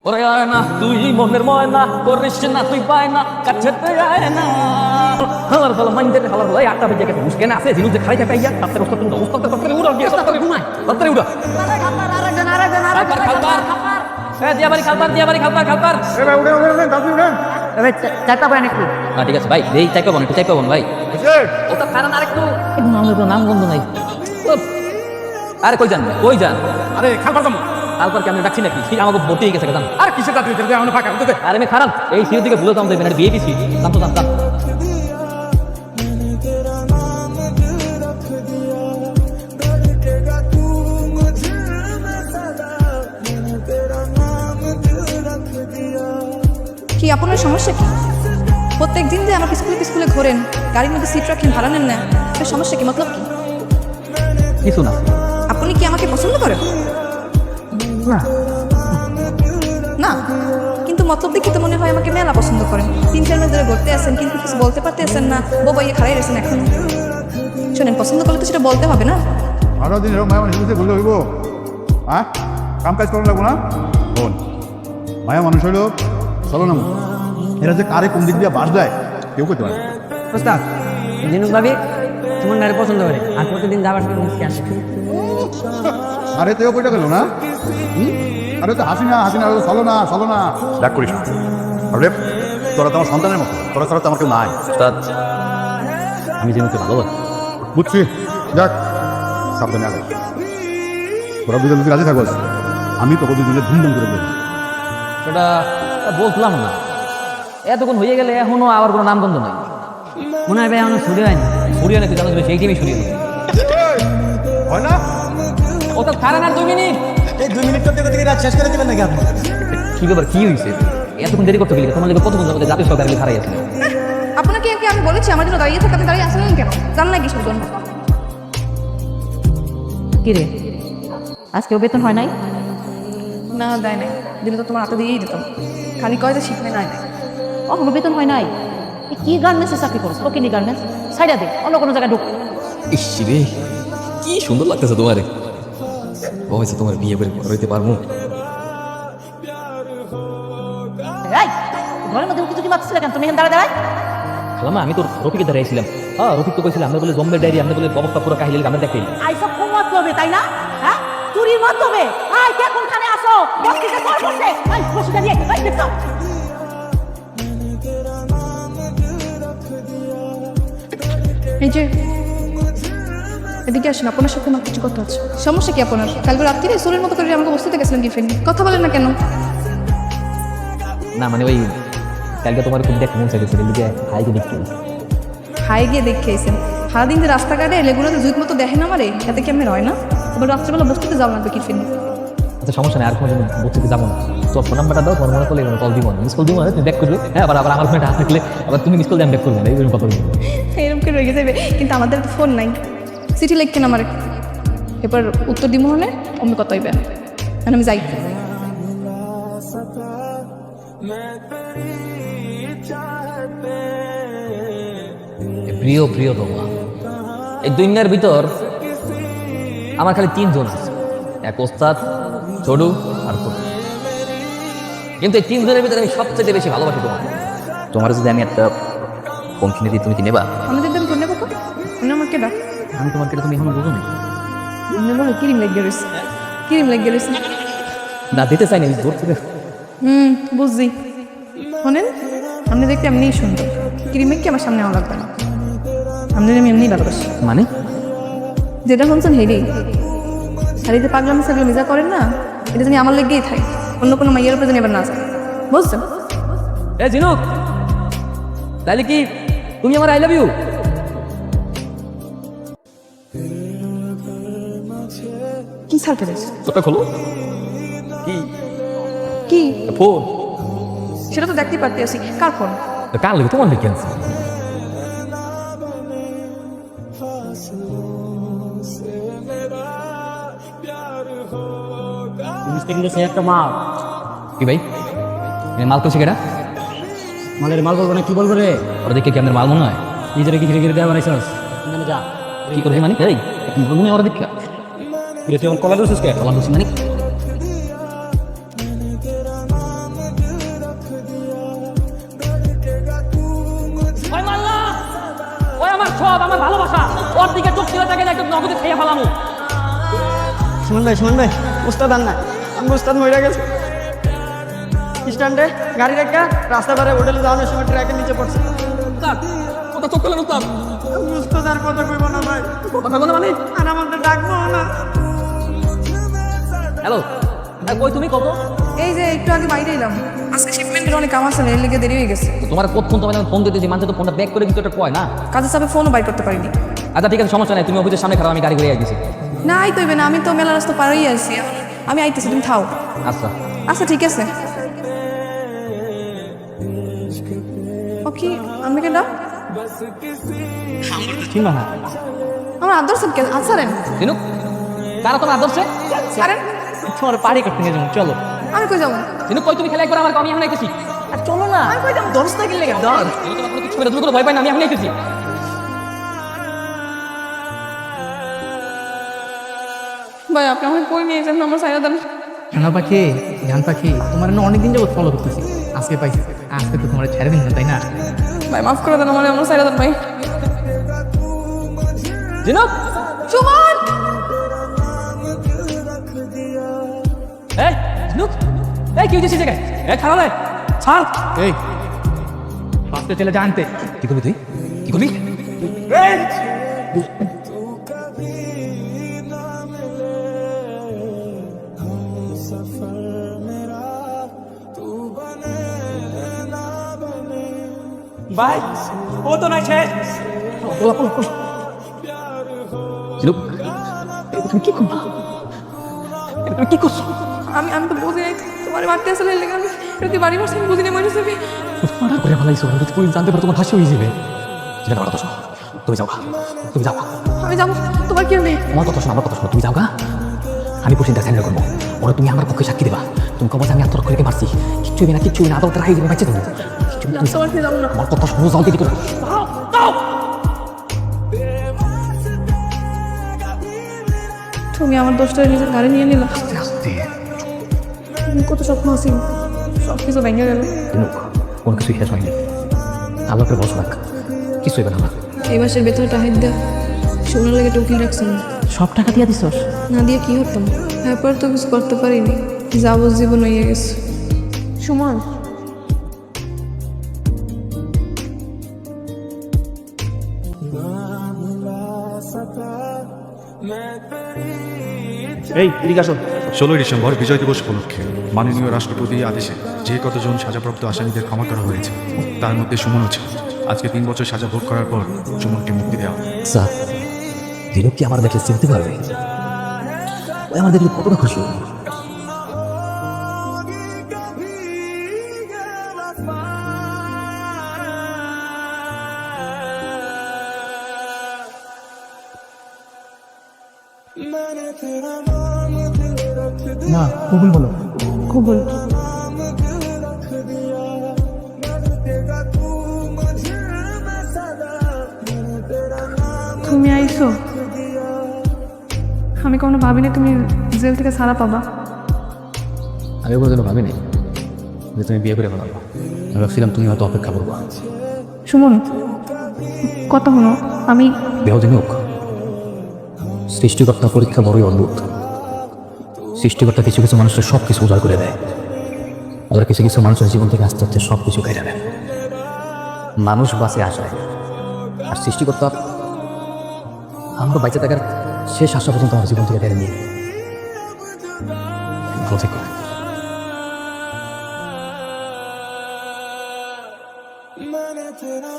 ওরে আয় না তুই মনের ময়না করিস না তুই পায় না কাছেতে আয় না হালার ফল মাইন্ডের হালার ফল এই আটটা বেজে গেছে মুশকিল আছে জিনিস যে খাইতে পাইয়া তাতে রস্তা তুমি উস্তাতে তাতে উড়া দিয়ে তাতে ঘুমায় তাতে উড়া খালপার এ ভাই উঠে তাড়াতাড়ি উঠেন। এবার চারটা পাবেন একটু। ঠিক আছে ভাই এই চাই পাবো একটু চাই পাবো ভাই ও তো কারণ আরেকটু নাম গন্ধ নাই উফ। আরে কই যান আরে খালপার যাবো। তারপর কি আমি ডাকছি নাকি আমাকে ভর্তি হয়ে গেছে জান আর কিসের তাড়াতাড়ি চলবে আমরা ফাঁকা হতে দে। আরে আমি খারাপ এই সিঁড়ি দিকে ভুলে দাম দেবেন আর বিএপি সিট দাম তো দাম কি আপনার সমস্যা কি? প্রত্যেক দিন যে আমাকে স্কুলে ঘোরেন, গাড়ির মধ্যে সিট রাখেন, ভাড়া নেন না, আপনার সমস্যা কি? মতলব কি? কিছু না আপনি কি আমাকে পছন্দ করেন? না না, কিন্তু মতলব দেখি তো মনে হয় আমাকে মেলা পছন্দ করেন। 3-4 মাস ধরে ঘুরতে আসেন কিন্তু কিছু বলতে পারতেছেন না, বোবাইয়ে খাড়াই রয়েছেন এখন। শোনেন, পছন্দ করলে তো সেটা বলতে হবে না? আরো দিন এরকম মায়া মানুষ বললে হইব। হ্যাঁ কাম কাজ করা লাগবো না বোন। মায়া মানুষ হইলো চলো না এরা যে কারে কোন দিক দিয়ে বাস দেয় কেউ করতে পারে না। প্রস্তাব জিনুক ভাবি তোমার নারী পছন্দ করে আর প্রতিদিন যাবার সময় মুখে আসে। আরে তেও কইটা গেল না আরে তো হাসি না চলো না ডাক করিস না। আরে তোরা তো আমার সন্তানের মতো, তোরা ছাড়া তো আমার কেউ নাই। উস্তাদ আমি জিনুকে ভালোবাসি বুঝছি যাক সাবধানে আগে তোরা দুজন যদি রাজি থাকস আমি তোকে দুজনে ধুমধাম করে দেবো। সেটা বললাম না এতক্ষণ হয়ে গেলে এখনো আবার কোনো নাম গন্ধ নাই মনে হয় ভাই আমার ছুটি হয়নি। সরিয়ে নাকি জানো সেই টিমই সরিয়ে দেবে হয় না ও তো কারণ আর 2 মিনিট এই 2 মিনিট করতে করতে রাত শেষ করে দেবেন নাকি আপনি? কি ব্যাপার কি হয়েছে এতক্ষণ দেরি করতে গেলে তোমার কতক্ষণ যাবে জাতীয় সরকার খারাই আছে আপনাকে কি আমি বলেছি আমার জন্য দাঁড়িয়ে থাকতে? আপনি দাঁড়িয়ে আসলেন কেন? জান না কিসের জন্য? কি রে আজকেও বেতন হয় নাই? না, দেয় নাই। দিলে তো তোমার হাতে দিয়েই দিতাম। খালি কয় যে শিখবে নাই। কখনো বেতন হয় নাই? এই কি গার্মেন্টসে চাকরি করছো? ওকিনি গার্মেন্টস সাইডা দে, অন্য কোনো জায়গায় ঢুক। ইস রে কি সুন্দর লাগতেছে তোমারে হয়েছে তোমার বিয়ে করে হইতে পারবো এই ঘরের মধ্যে কিছু কি মারছিলে কেন? তুমি এখানে দাঁড়ায় খালামা আমি তো রফিকে দাঁড়াইছিলাম রফিক তো কইছিলাম আমরা বলে জম্বের ডায়েরি আমরা বলে অবস্থা পুরো কাহিনী আমরা দেখতে আইসব কোন মাধ্যমে, তাই না? হ্যাঁ চুরির মাধ্যমে। আই কে কোনখানে আসো? বস্তিতে কল করছে। আই বসিটা নিয়ে আই দেখো। এই যে এদিকে আসেন, আপনার সাথে আমার কিছু কথা আছে। সমস্যা কি আপনার? কালকে রাত্রিরে চোরের মতো করে আমাকে বসতে গেছিলেন টিফিন, কথা বলেন না কেন? না মানে ওই কালকে তোমার খুব দেখতে মন চাইছে এদিকে হাইকে দেখতে খাই গিয়ে দেখে এসেন। সারাদিন যে রাস্তাঘাটে এলেগুলোতে জুত মতো দেখেন আমারে, এতে কি আমি হয় না? আবার রাত্রেবেলা বসতে যাও না তো টিফিন। আচ্ছা সমস্যা নেই আর কোনো বসতে যাবো না তোর ফোন নাম্বারটা দাও তোমার মনে করলে কল দিব মিস কল দিব তুমি ব্যাক করবে হ্যাঁ আবার আমার ফোনে হাত থাকলে আবার তুমি মিস কল দিয়ে ব্যাক করবে না এইরকম কথা বলবো এরকম করে রেগে যাবে, কিন্তু আমাদের তো ফোন নাই। চিঠি লিখকেন আমার, এবার উত্তর দিব হলে অমনি কথা হইবে। মানে আমি যাই। প্রিয় প্রিয় তোমা এই দুনিয়ার ভিতর আমার খালি 3 জন আছে, এক ওস্তাদ ছোটু আর ছোটু। কিন্তু এই 3 জনের ভিতরে আমি সবচেয়ে বেশি ভালোবাসি তোমার যদি আমি একটা ফোন কিনে দিই তুমি কি নেবা? আমাদের দাম ধন্যবাদ কত উনি আমার কেডা? আমি তোমার কেটে তুমি এখনো বুঝো না ক্রিম লেগে রয়েছে, ক্রিম লেগে রয়েছে। না দিতে চাই না জোর করে বুঝছি। শোনেন, আপনি দেখতে এমনিই সুন্দর, ক্রিমের কি আমার সামনে আওয়া লাগবে না। আপনি আমি এমনিই ভালোবাসি। মানে যেটা শুনছেন হেরি, আর এই যে পাগলামি সাগলামি যা করেন না, এটা জানি আমার লেগেই থাকে, অন্য কোনো মাইয়ের উপরে জানি এবার না যায়। বুঝছেন? এ জিনুক তাহলে কি তুমি আমার আই লাভ ইউ কি সারপ্রাইজ? তোটা খোলো কি কি ফোন সেটা তো দেখতেই পারতে আছি। কার ফোন? কার লাগে তোমার লিখে আনছি একটা মাল কি ভাই মাল করছে কেটা মালের মাল বলবো না কি বলবো রে? ওরা দেখে কি আপনার মাল মনে হয় নিজের কি ঘিরে ঘিরে দেওয়া বানাইছস? যা কি করছি মানে এই মনে ওরা দেখে তুই কলা দিছিস কে? কলা করছি মানে সব আমার ভালোবাসা, ওর দিকে চোখ ছিল তাকে একদম নগদে খেয়ে ফেলামো। সুমন ভাই উস্তাদ আর নাই, আমি উস্তাদ মরে গেছে। স্ট্যান্ডে গাড়ি রেখা রাস্তা পারে হোটেলে যাওয়ার সময় ট্র্যাকের নিচে পড়ছে। উস্তাদ, কথা চোখ করলেন উস্তাদ। আমি উস্তাদ আর কথা কইব না ভাই, কথা বলো মানে? আর আমাদের ডাকবো না। হ্যালো, কই তুমি কত? এই যে একটু আগে বাইরে এলাম, আজকে শিপমেন্টের অনেক কাম আছে, এর লেগে দেরি হয়ে গেছে। তোমার কতক্ষণ তোমার ফোন দিতেছি, মানুষ তো ফোনটা ব্যাক করে দিতে কয় না। কাজের চাপে ফোনও বাই করতে পারিনি। আচ্ছা ঠিক আছে, সমস্যা নাই, তুমি অফিসের সামনে খারাপ, আমি গাড়ি করে আইতেছি। না আইতে হইবে না, আমি তো মেলা রাস্তা পাড়াই আছি, আমি আইতেছি, তুমি থাও। আচ্ছা আচ্ছা ঠিক আছে। ও কি আমি কেন সীমা না আমার আদর সবকে আছারেন দিনু, কারা তোমার আদর্শে? ছাড়েন, তোমার পাড়ি করতে নিয়ে যাবো, চলো। আমি কই যাবো? দিনু কই তুমি খেলা একবার আমার, আমি এখন আইতেছি। আর চলো না, আমি কই যাবো? দরজটা কিনলে কেন? দিনু, তোমার কোনো কিছু হবে না, তুমি কোনো ভয় পাই না, আমি এখন আইতেছি। ভাই আপনি আমাকে কই নিয়ে যান, আমার সাইরা দেন। জানা পাখি, জান পাখি, তোমার না অনেকদিন যাবত ফলো করতেছি, আজকে পাইছি, আজকে তো তোমার ছেড়ে দিন না, তাই না? ভাই মাফ করে দেন আমার সাইরা দেন ভাই। দিনু, সুমন এই দিনু, এই কি হইতেছে জায়গায়? এই খারাপ রে, ছাড়। এই ফার্স্টে চলে জানতে কি করবি তুই? কি করবি? ভাই ও তো নাই শেষ। দিনু, তুমি কি করবা? তুমি কি করছো? আমি আমি তো বুঝি নাই তোমার মারতে আসলে লেগে আমি যদি বাড়ি মারছি আমি বুঝি নাই মারিস আমি। মারা করে ফেলাইছো, যদি পুলিশ জানতে পারে তোমার ফাঁসি হয়ে যাবে। সেটা আমার কথা শোনো, তুমি যাও, তুমি যাও। আমি যাবো, তোমার কি হবে? আমার কথা শোনো, আমার কথা শোনো, তুমি যাও গা। আমি পুলিশটা সাইন করবো, ওরা তুমি আমার পক্ষে সাক্ষী দেবা। তুমি কবে আমি আত্মরক্ষা করে মারছি, কিচ্ছু হবে না, কিচ্ছু হবে না, আদালতে রাখি দেবে, বাচ্চা দেবো। তোমার কি যাবো না? আমার কথা শোনো, যাও দিদি করে। তুমি আমার দোষটা নিজের গাড়ি নিয়ে নিলা। তুমি কত স্বপ্ন আছে, সব কিছু ভেঙে গেল। কোনো কিছুই শেষ হয়নি, আল্লাহকে বসে রাখ, কিছু হবে না আমার। এই মাসের বেতনটা হাইট দেয়া সোনার লেগে টুকিয়ে রাখছেন, সব টাকা দিয়ে দিছস? না দিয়ে কি হতাম, এরপর তো কিছু করতে পারিনি, যাবজ্জীবন হয়ে গেছে। সুমন এই এদিকে আসো। 16 ডিসেম্বর বিজয় দিবস উপলক্ষে মাননীয় রাষ্ট্রপতির আদেশে যে কতজন সাজাপ্রাপ্ত আসামিদের ক্ষমা করা হয়েছে তার মধ্যে সুমনও ছিল। আজকে 3 বছর সাজা ভোগ করার পর সুমনকে মুক্তি দেওয়া হয়। স্যার, দিনু কি আমার দেখলে চিনতে পারবে? ওই আমার দেখলে কতটা খুশি হবে। না, কবুল বলো। কবুল। তুমি আইছো, আমি কখনো ভাবিনি তুমি জেল থেকে ছাড়া পাবা। আমি কোনোদিনও ভাবিনি যে তুমি বিয়ে করে ফেলাবো। আমি ভাবছিলাম তুমি হয়তো অপেক্ষা করবো। সুমন কথা হলো, আমি দেহ হোক, সৃষ্টিকর্তা পরীক্ষা বড়ই অদ্ভুত। সৃষ্টিকর্তা কিছু কিছু মানুষের সব কিছু উজাড় করে দেয়, আবার কিছু কিছু মানুষের জীবন থেকে আস্তে আস্তে সব কিছু কেটে নেয়। মানুষ বাঁচে আশায়, আর সৃষ্টিকর্তা আমরা বাইচে থাকার শেষ আশা পর্যন্ত আমার জীবন থেকে কেড়ে নিয়ে ভালো থেকো। मैंने तेरा